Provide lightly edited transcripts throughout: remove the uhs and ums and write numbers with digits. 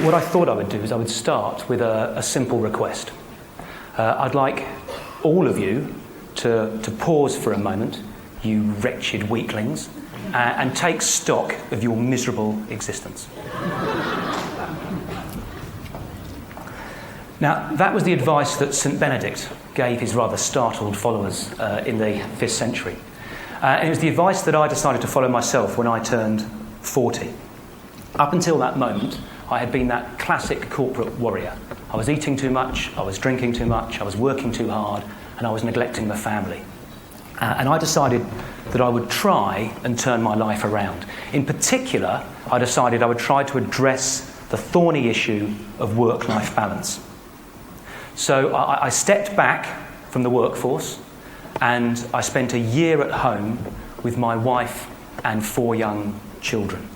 What I thought I would do is I would start with a simple request. I'd like all of you to pause for a moment, you wretched weaklings, and take stock of your miserable existence. Now, that was the advice that St. Benedict gave his rather startled followers in the 5th century. And it was the advice that I decided to follow myself when I turned 40. Up until that moment, I had been that classic corporate warrior. I was eating too much, I was drinking too much, I was working too hard, and I was neglecting my family. And I decided that I would try and turn my life around. In particular, I decided I would try to address the thorny issue of work-life balance. So I stepped back from the workforce and I spent a year at home with my wife and 4 young children.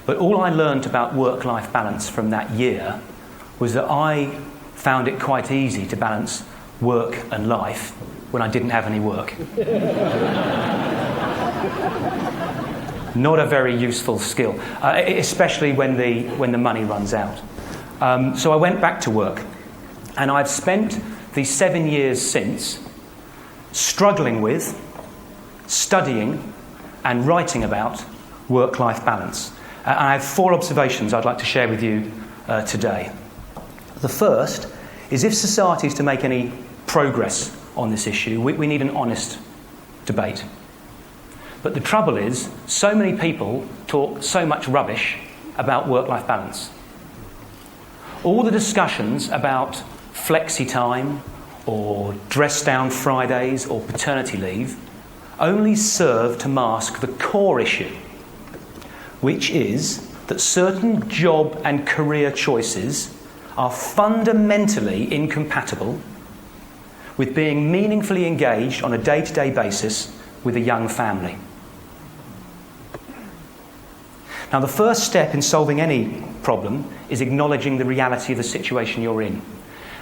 But all I learned about work-life balance from that year was that I found it quite easy to balance work and life when I didn't have any work. Not a very useful skill, especially when the money runs out. So I went back to work, and I've spent the 7 years since struggling with, studying, and writing about work-life balance. And I have 4 observations I'd like to share with you today. The first is, if society is to make any progress on this issue, we need an honest debate. But the trouble is, so many people talk so much rubbish about work-life balance. All the discussions about flexi time or dress-down Fridays or paternity leave only serve to mask the core issue, which is that certain job and career choices are fundamentally incompatible with being meaningfully engaged on a day-to-day basis with a young family. Now, the first step in solving any problem is acknowledging the reality of the situation you're in.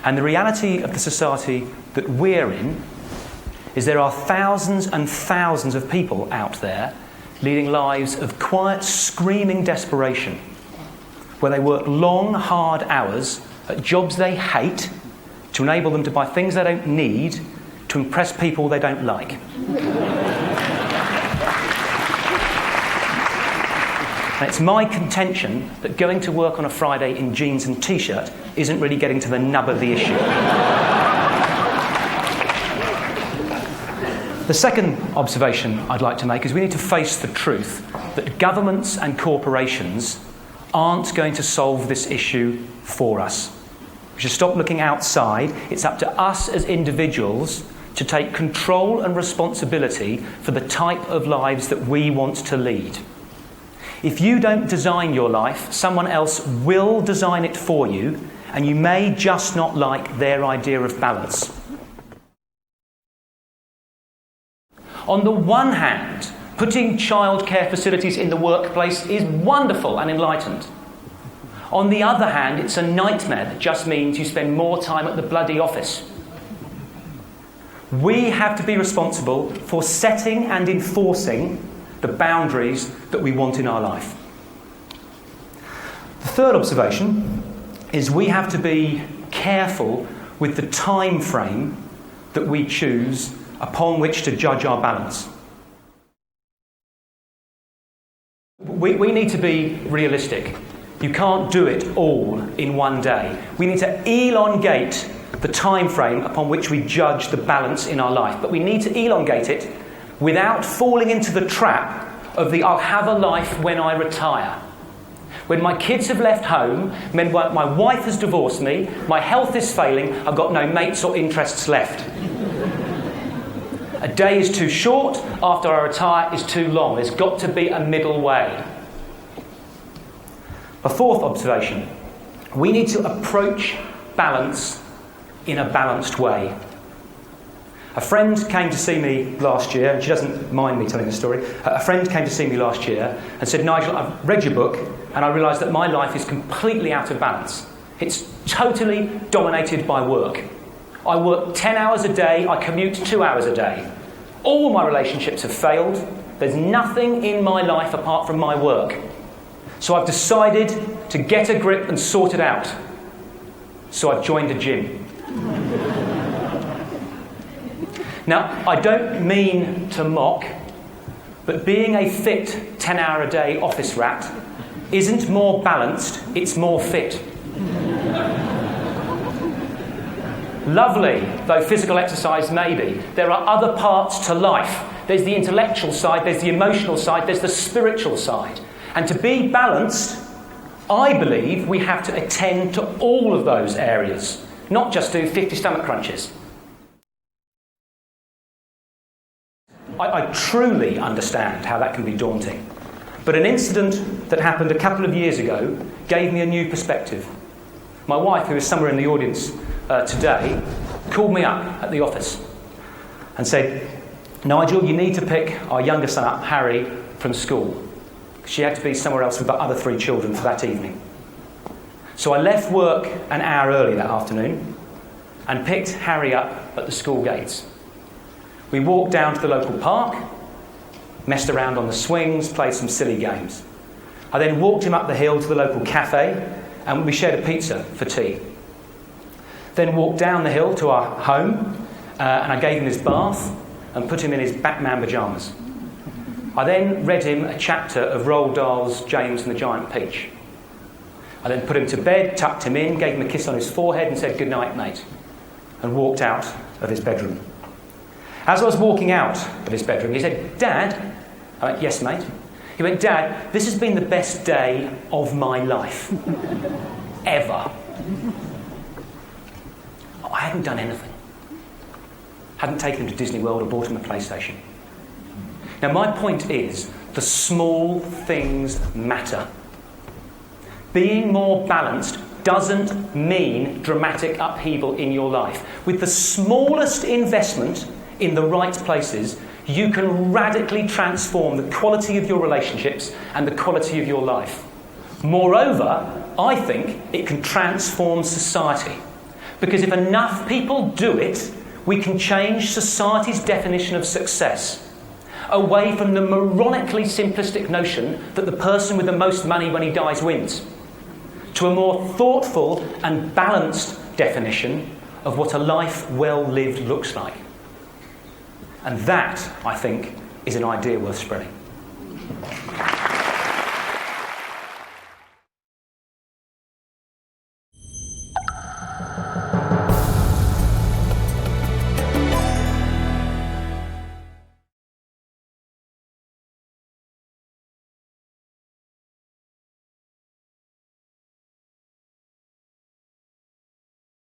And the reality of the society that we're in is there are thousands and thousands of people out there leading lives of quiet, screaming desperation, where they work long, hard hours at jobs they hate to enable them to buy things they don't need to impress people they don't like. And it's my contention that going to work on a Friday in jeans and t-shirt isn't really getting to the nub of the issue. The second observation I'd like to make is we need to face the truth that governments and corporations aren't going to solve this issue for us. We should stop looking outside. It's up to us as individuals to take control and responsibility for the type of lives that we want to lead. If you don't design your life, someone else will design it for you, and you may just not like their idea of balance. On the one hand, putting childcare facilities in the workplace is wonderful and enlightened. On the other hand, it's a nightmare that just means you spend more time at the bloody office. We have to be responsible for setting and enforcing the boundaries that we want in our life. The third observation is we have to be careful with the time frame that we choose upon which to judge our balance. We need to be realistic. You can't do it all in one day. We need to elongate the time frame upon which we judge the balance in our life. But we need to elongate it without falling into the trap of the I'll have a life when I retire. When my kids have left home, when my wife has divorced me, my health is failing, I've got no mates or interests left. A day is too short, after I retire is too long. There's got to be a middle way. A fourth observation, we need to approach balance in a balanced way. A friend came to see me last year, and she doesn't mind me telling the story. A friend came to see me last year and said, Nigel, I've read your book and I realised that my life is completely out of balance. It's totally dominated by work. I work 10 hours a day, I commute 2 hours a day. All my relationships have failed. There's nothing in my life apart from my work. So I've decided to get a grip and sort it out. So I've joined a gym. Now, I don't mean to mock, but being a fit 10-hour-a-day office rat isn't more balanced, it's more fit. Lovely, though physical exercise may be, there are other parts to life. There's the intellectual side, there's the emotional side, there's the spiritual side. And to be balanced, I believe we have to attend to all of those areas, not just do 50 stomach crunches. I truly understand how that can be daunting. But an incident that happened a couple of years ago gave me a new perspective. My wife, who is somewhere in the audience today, called me up at the office and said, "Nigel, you need to pick our younger son up, Harry, from school." She had to be somewhere else with the other 3 children for that evening. So I left work an hour early that afternoon and picked Harry up at the school gates. We walked down to the local park, messed around on the swings, played some silly games. I then walked him up the hill to the local cafe and we shared a pizza for tea. Then walked down the hill to our home and I gave him his bath and put him in his Batman pyjamas. I then read him a chapter of Roald Dahl's James and the Giant Peach. I then put him to bed, tucked him in, gave him a kiss on his forehead and said, "Good night, mate," and walked out of his bedroom. As I was walking out of his bedroom, he said, "Dad," I went, "Yes, mate." He went, "Dad, this has been the best day of my life. Ever." I hadn't done anything. Hadn't taken him to Disney World or bought him a PlayStation. Now, my point is, the small things matter. Being more balanced doesn't mean dramatic upheaval in your life. With the smallest investment in the right places, you can radically transform the quality of your relationships and the quality of your life. Moreover, I think it can transform society. Because if enough people do it, we can change society's definition of success, away from the moronically simplistic notion that the person with the most money when he dies wins, to a more thoughtful and balanced definition of what a life well lived looks like. And that, I think, is an idea worth spreading.